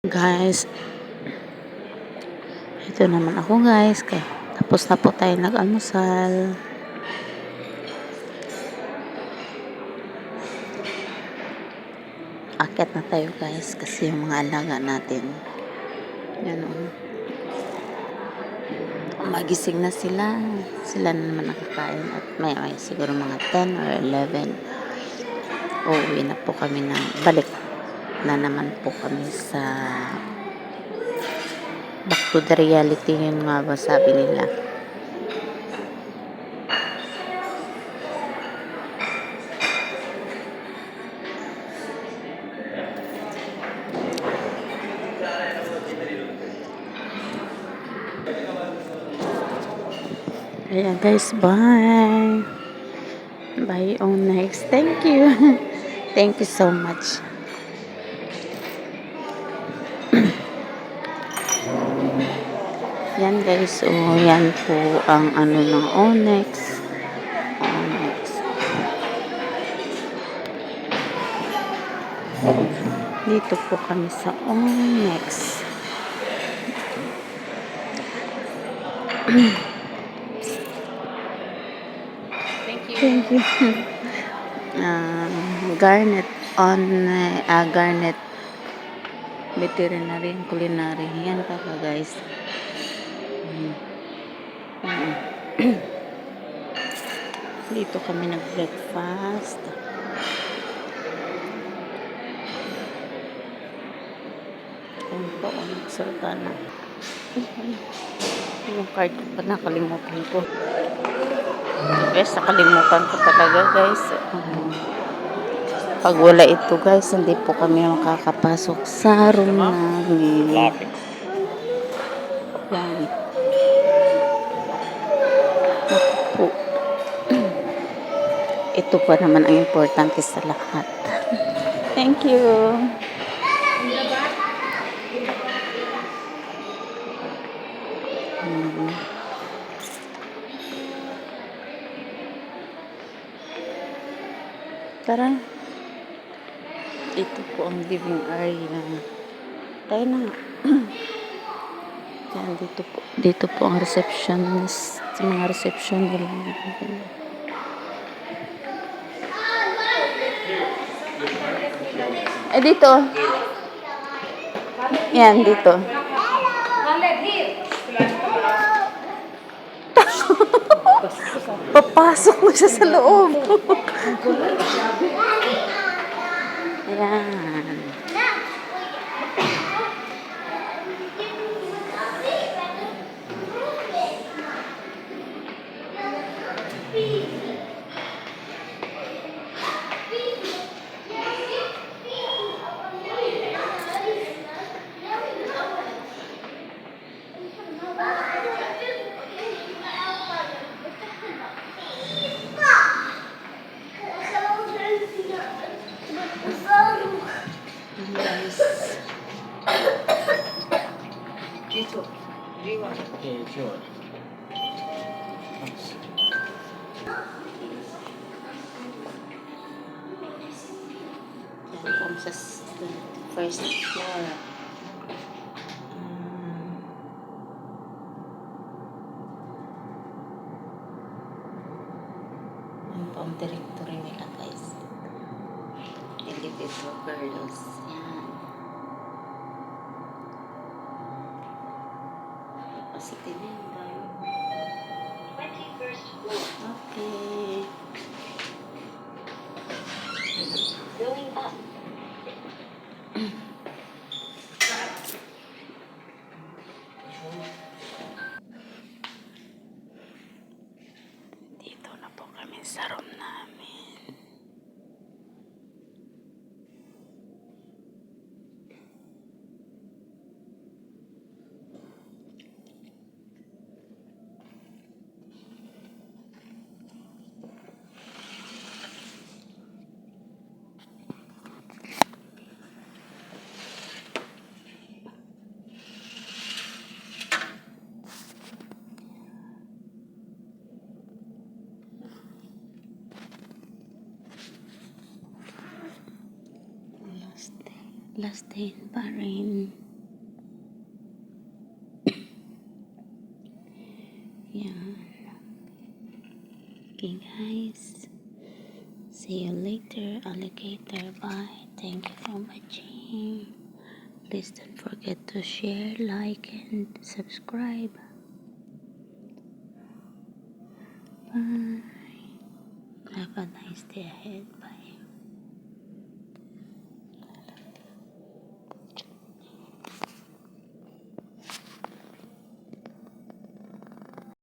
Guys, ito naman ako guys. Tapos na po tayo nag-almusal. Akyat na tayo guys kasi yung mga alaga natin. Yan o. Magising na sila. Sila na naman nakakain at may siguro mga 10 or 11. Uuwi na po kami balik na naman po kami sa back to the reality, yun nga ba sabi nila. Ayan guys, bye. Bye on next. Thank you. Thank you so much. Yan guys, yan po ang ano ng Onyx. Dito po kami sa Onyx. Thank you. Garnet Garnet Veterinary and Culinary. Yan pa guys. Dito kami nag-breakfast. Ayun po, Sultana. Yung card ko pa nakalimutan ko. Guys, nakalimutan ko talaga guys. Pag wala ito guys, hindi po kami makakapasok sa room namin. Yan. Po. Ito pa naman ang importante sa lahat. Thank you. Tara. Ito po ang living area. Tayo na. Yan, dito po ang receptionist. Mga reception nila. Dito. Yan, dito. Papasok mo siya sa loob. Ayan. Okay, sure. Yan po sa first floor. Yan po ang directory nila guys. Elevator girls. Yan. Capacity member. 21st floor. Okay. Going up. Dito na po kami sa room namin. Last day pa rin. Yan. Okay guys. See you later, alligator. Bye. Thank you for watching. Please don't forget to share, like, and subscribe. Bye. Have a nice day ahead. Bye.